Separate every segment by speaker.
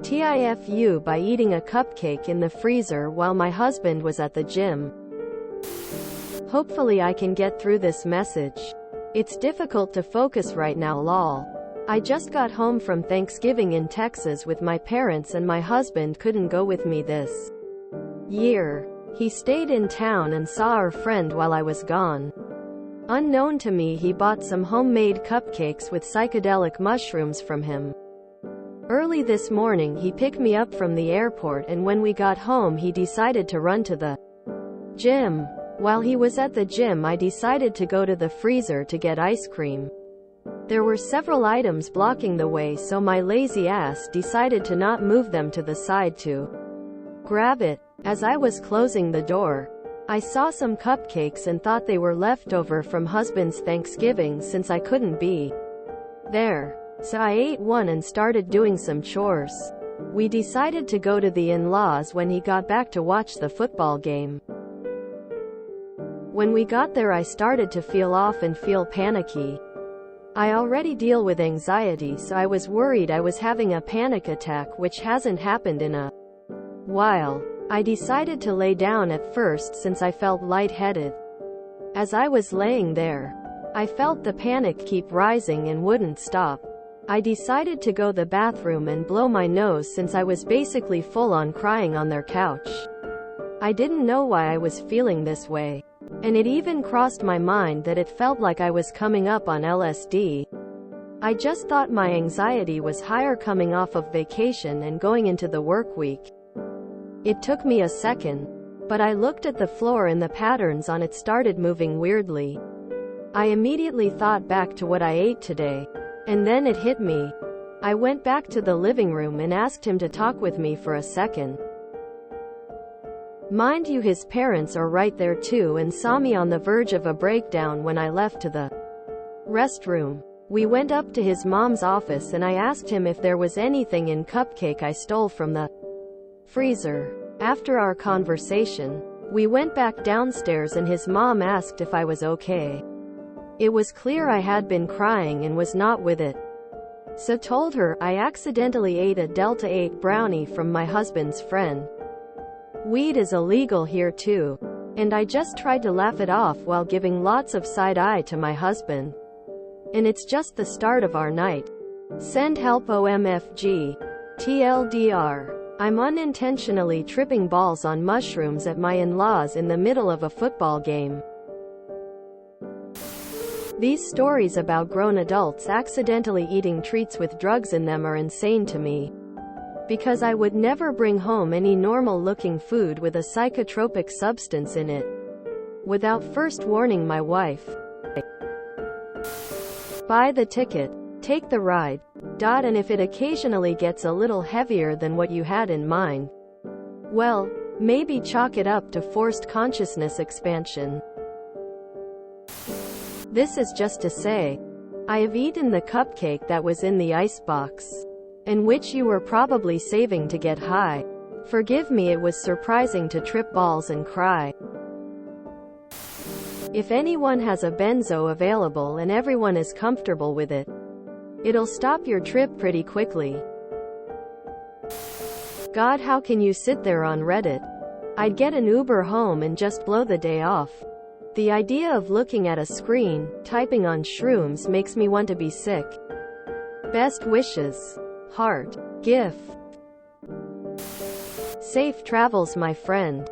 Speaker 1: TIFU by eating a cupcake in the freezer while my husband was at the gym. Hopefully I can get through this message. It's difficult to focus right now lol. I just got home from Thanksgiving in Texas with my parents and my husband couldn't go with me this year. He stayed in town and saw our friend while I was gone. Unknown to me, he bought some homemade cupcakes with psychedelic mushrooms from him. Early this morning he picked me up from the airport, and when we got home he decided to run to the gym. While he was at the gym, I decided to go to the freezer to get ice cream. There were several items blocking the way, so my lazy ass decided to not move them to the side to grab it. As I was closing the door, I saw some cupcakes and thought they were leftover from husband's Thanksgiving since I couldn't be there. So I ate one and started doing some chores. We decided to go to the in-laws when he got back to watch the football game. When we got there I started to feel off and feel panicky. I already deal with anxiety, so I was worried I was having a panic attack, which hasn't happened in a while. I decided to lay down at first since I felt lightheaded. As I was laying there, I felt the panic keep rising and wouldn't stop. I decided to go to the bathroom and blow my nose since I was basically full on crying on their couch. I didn't know why I was feeling this way. And it even crossed my mind that it felt like I was coming up on LSD. I just thought my anxiety was higher coming off of vacation and going into the work week. It took me a second, but I looked at the floor and the patterns on it started moving weirdly. I immediately thought back to what I ate today. And then it hit me. I went back to the living room and asked him to talk with me for a second. Mind you, his parents are right there too and saw me on the verge of a breakdown when I left to the restroom. We went up to his mom's office and I asked him if there was anything in cupcake I stole from the freezer. After our conversation, we went back downstairs and his mom asked if I was okay. It was clear I had been crying and was not with it. So told her I accidentally ate a Delta 8 brownie from my husband's friend. Weed is illegal here too. And I just tried to laugh it off while giving lots of side eye to my husband. And it's just the start of our night. Send help OMFG. TLDR. I'm unintentionally tripping balls on mushrooms at my in-laws in the middle of a football game. These stories about grown adults accidentally eating treats with drugs in them are insane to me. Because I would never bring home any normal-looking food with a psychotropic substance in it without first warning my wife. Buy the ticket, take the ride. And if it occasionally gets a little heavier than what you had in mind, well, maybe chalk it up to forced consciousness expansion. This is just to say, I have eaten the cupcake that was in the icebox, and which you were probably saving to get high. Forgive me, it was surprising to trip balls and cry. If anyone has a benzo available and everyone is comfortable with it, it'll stop your trip pretty quickly. God, how can you sit there on Reddit? I'd get an Uber home and just blow the day off. The idea of looking at a screen, typing on shrooms makes me want to be sick. Best wishes. Heart. GIF. Safe travels, my friend.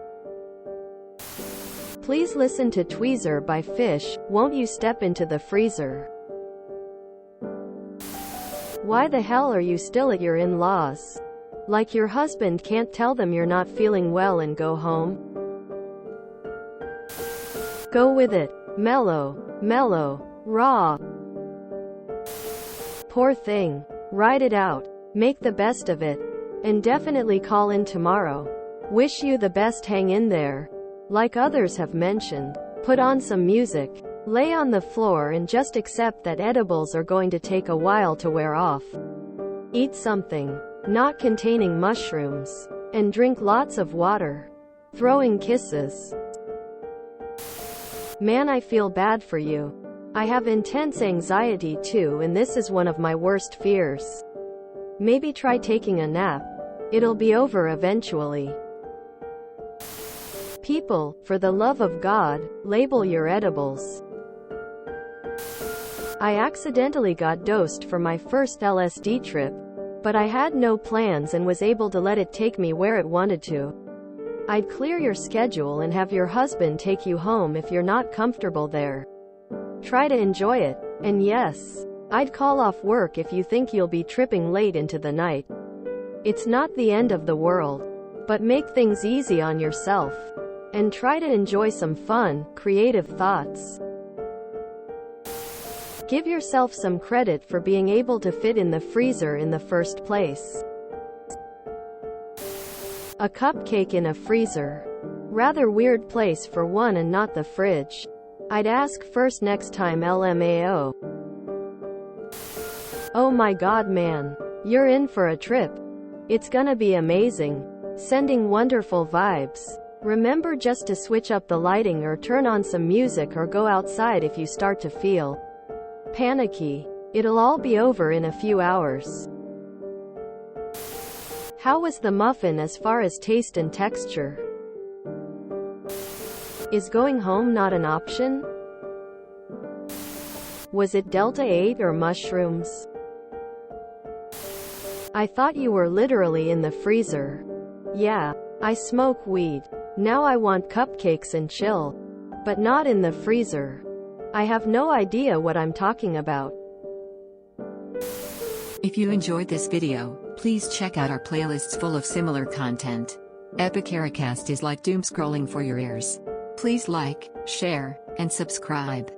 Speaker 1: Please listen to Tweezer by Fish, Won't You Step Into the Freezer. Why the hell are you still at your in-laws? Like your husband can't tell them you're not feeling well and go home? Go with it. Mellow. Raw. Poor thing. Ride it out. Make the best of it. And definitely call in tomorrow. Wish you the best, hang in there. Like others have mentioned, put on some music. Lay on the floor and just accept that edibles are going to take a while to wear off. Eat something not containing mushrooms. And drink lots of water. Throwing kisses. Man, I feel bad for you. I have intense anxiety too, and this is one of my worst fears. Maybe try taking a nap. It'll be over eventually. People, for the love of God, label your edibles. I accidentally got dosed for my first LSD trip, but I had no plans and was able to let it take me where it wanted to. I'd clear your schedule and have your husband take you home if you're not comfortable there. Try to enjoy it. And yes, I'd call off work if you think you'll be tripping late into the night. It's not the end of the world. But make things easy on yourself. And try to enjoy some fun, creative thoughts. Give yourself some credit for being able to fit in the freezer in the first place. A cupcake in a freezer. Rather weird place for one and not the fridge. I'd ask first next time LMAO. Oh my god man. You're in for a trip. It's gonna be amazing. Sending wonderful vibes. Remember just to switch up the lighting or turn on some music or go outside if you start to feel panicky. It'll all be over in a few hours. How was the muffin as far as taste and texture? Is going home not an option? Was it Delta 8 or mushrooms? I thought you were literally in the freezer. Yeah, I smoke weed. Now I want cupcakes and chill. But not in the freezer. I have no idea what I'm talking about.
Speaker 2: If you enjoyed this video, please check out our playlists full of similar content. Epic Ericast is like doom scrolling for your ears. Please like, share, and subscribe.